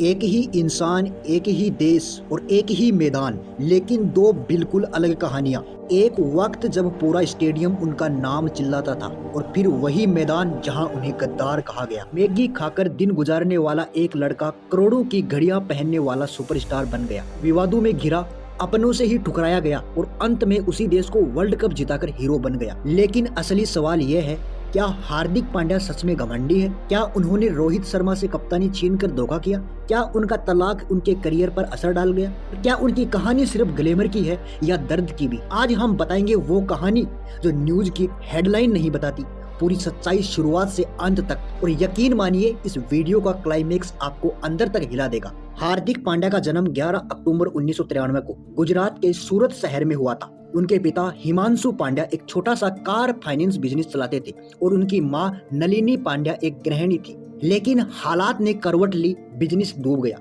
एक ही इंसान, एक ही देश और एक ही मैदान, लेकिन दो बिल्कुल अलग कहानियां। एक वक्त जब पूरा स्टेडियम उनका नाम चिल्लाता था और फिर वही मैदान जहां उन्हें गद्दार कहा गया। मैगी खाकर दिन गुजारने वाला एक लड़का करोड़ों की घड़ियां पहनने वाला सुपरस्टार बन गया। विवादों में घिरा, अपनों से ही ठुकराया गया और अंत में उसी देश को वर्ल्ड कप जिताकर हीरो बन गया। लेकिन असली सवाल यह है, क्या हार्दिक पांड्या सच में घमंडी है? क्या उन्होंने रोहित शर्मा से कप्तानी छीनकर धोखा किया? क्या उनका तलाक उनके करियर पर असर डाल गया? क्या उनकी कहानी सिर्फ ग्लैमर की है या दर्द की भी? आज हम बताएंगे वो कहानी जो न्यूज की हेडलाइन नहीं बताती, पूरी सच्चाई शुरुआत से अंत तक। और यकीन मानिए, इस वीडियो का क्लाइमेक्स आपको अंदर तक हिला देगा। हार्दिक पांड्या का जन्म 11 अक्टूबर 1993 को गुजरात के सूरत शहर में हुआ था। उनके पिता हिमांशु पांड्या एक छोटा सा कार फाइनेंस बिजनेस चलाते थे और उनकी मां नलिनी पांड्या एक गृहिणी थी। लेकिन हालात ने करवट ली, बिजनेस डूब गया।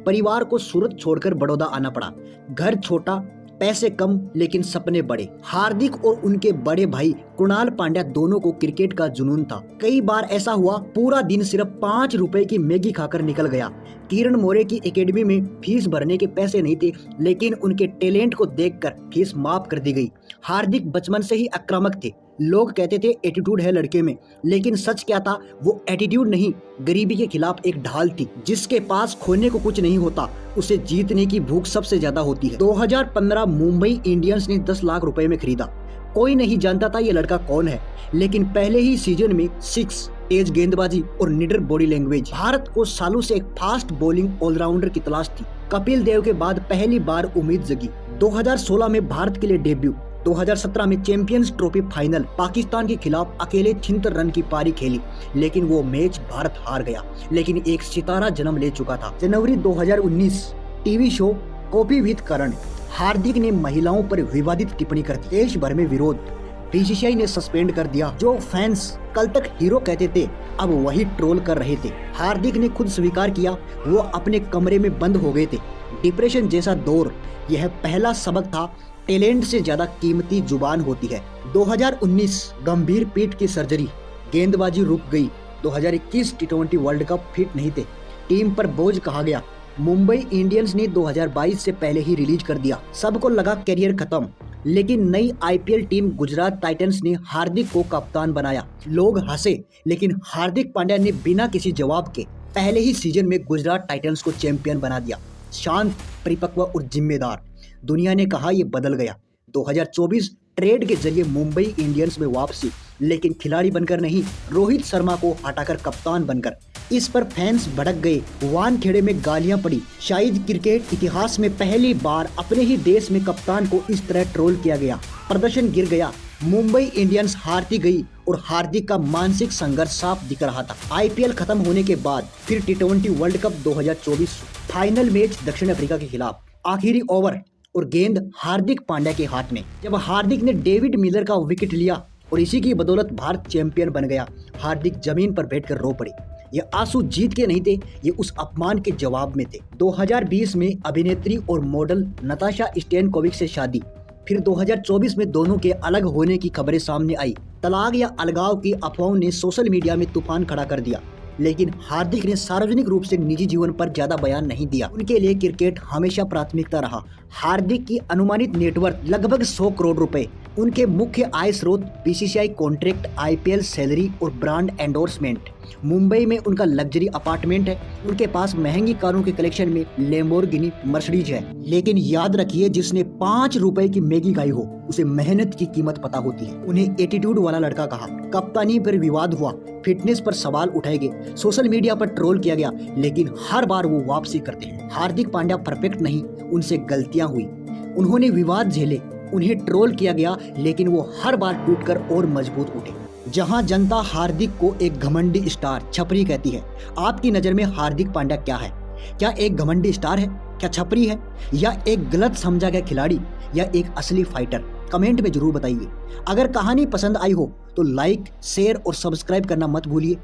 परिवार को सूरत छोड़कर बड़ौदा आना पड़ा। घर छोटा, पैसे कम, लेकिन सपने बड़े। हार्दिक और उनके बड़े भाई कुणाल पांड्या दोनों को क्रिकेट का जुनून था। कई बार ऐसा हुआ, पूरा दिन सिर्फ 5 रुपए की मैगी खाकर निकल गया। किरण मोरे की एकेडमी में फीस भरने के पैसे नहीं थे, लेकिन उनके टैलेंट को देखकर फीस माफ कर दी गई। हार्दिक बचपन से ही आक्रामक थे। लोग कहते थे एटीट्यूड है लड़के में, लेकिन सच क्या था? वो एटीट्यूड नहीं, गरीबी के खिलाफ एक ढाल थी। जिसके पास खोने को कुछ नहीं होता, उसे जीतने की भूख सबसे ज्यादा होती है। 2015 मुंबई इंडियंस ने 10 लाख रुपए में खरीदा। कोई नहीं जानता था ये लड़का कौन है, लेकिन पहले ही सीजन में 6 तेज गेंदबाजी और निडर बॉडी लैंग्वेज। भारत को सालों से एक फास्ट बॉलिंग ऑलराउंडर की तलाश थी। कपिल देव के बाद पहली बार उम्मीद जगी। 2016 में भारत के लिए डेब्यू। 2017 में चैंपियंस ट्रॉफी फाइनल पाकिस्तान के खिलाफ अकेले 76 रन की पारी खेली, लेकिन वो मैच भारत हार गया। लेकिन एक सितारा जन्म ले चुका था। जनवरी 2019 टीवी शो कॉफी विद करण। हार्दिक ने महिलाओं पर विवादित टिप्पणी कर दी। देश भर में विरोध। बीसीसीआई ने सस्पेंड कर दिया। जो फैंस कल तक हीरो कहते थे, अब वही ट्रोल कर रहे थे। हार्दिक ने खुद स्वीकार किया, वो अपने कमरे में बंद हो गए थे। डिप्रेशन जैसा दौर, यह पहला सबक था। टैलेंट से ज्यादा कीमती जुबान होती है। 2019 गंभीर पीठ की सर्जरी, गेंदबाजी रुक गई। 2021 टी20 वर्ल्ड कप फिट नहीं थे, टीम पर बोझ कहा गया। मुंबई इंडियंस ने 2022 से पहले ही रिलीज कर दिया। सबको लगा करियर खत्म, लेकिन नई आईपीएल टीम गुजरात टाइटंस ने हार्दिक को कप्तान बनाया। लोग हंसे, लेकिन हार्दिक पांड्या ने बिना किसी जवाब के पहले ही सीजन में गुजरात टाइटंस को चैंपियन बना दिया। शांत, परिपक्व और जिम्मेदार। दुनिया ने कहा ये बदल गया। 2024 ट्रेड के जरिए मुंबई इंडियंस में वापसी, लेकिन खिलाड़ी बनकर नहीं, रोहित शर्मा को हटाकर कप्तान बनकर। इस पर फैंस भड़क गए, वानखेड़े में गालियां पड़ी। शायद क्रिकेट इतिहास में पहली बार अपने ही देश में कप्तान को इस तरह ट्रोल किया गया। प्रदर्शन गिर गया, मुंबई इंडियंस हारती गई और हार्दिक का मानसिक संघर्ष साफ दिख रहा था। आईपीएल खत्म होने के बाद फिर टी20 वर्ल्ड कप 2024 फाइनल मैच दक्षिण अफ्रीका के खिलाफ। आखिरी ओवर और गेंद हार्दिक पांड्या के हाथ में, जब हार्दिक ने डेविड मिलर का विकेट लिया और इसी की बदौलत भारत चैंपियन बन गया। हार्दिक जमीन पर बैठकर रो पड़े। ये आंसू जीत के नहीं थे, ये उस अपमान के जवाब में थे। 2020 में अभिनेत्री और मॉडल नताशा स्टैनकोविक से शादी। फिर 2024 में दोनों के अलग होने की खबरें सामने आई। तलाक या अलगाव की अफवाहों ने सोशल मीडिया में तूफान खड़ा कर दिया। लेकिन हार्दिक ने सार्वजनिक रूप से निजी जीवन पर ज्यादा बयान नहीं दिया। उनके लिए क्रिकेट हमेशा प्राथमिकता रहा। हार्दिक की अनुमानित नेटवर्थ लगभग 100 करोड़ रुपए। उनके मुख्य आय स्रोत बीसीसीआई कॉन्ट्रैक्ट, आईपीएल सैलरी और ब्रांड एंडोर्समेंट। मुंबई में उनका लग्जरी अपार्टमेंट है। उनके पास महंगी कारों के कलेक्शन में लैम्बोर्गिनी, मर्सिडीज है। लेकिन याद रखिए, जिसने 5 रुपए की मैगी खाई हो, उसे मेहनत की कीमत पता होती है। उन्हें एटीट्यूड वाला लड़का कहा। कप्तानी पर विवाद हुआ, फिटनेस पर सवाल उठाए गए, सोशल मीडिया पर ट्रोल किया गया, लेकिन हर बार वो वापसी करते हैं। हार्दिक पांड्या परफेक्ट नहीं, उनसे गलतियां हुई। उन्होंने विवाद झेले, उन्हें ट्रोल किया गया, लेकिन वो हर बार टूटकर और मजबूत उठे। जहां जनता हार्दिक को एक घमंडी स्टार, छपरी कहती है, आपकी नजर में हार्दिक पांड्या क्या है? क्या एक घमंडी स्टार है? क्या छपरी है? या एक गलत समझा गया खिलाड़ी? या एक असली फाइटर? कमेंट में जरूर बताइए। अगर कहानी पसंद आई हो तो लाइक, शेयर और सब्सक्राइब करना मत भूलिए।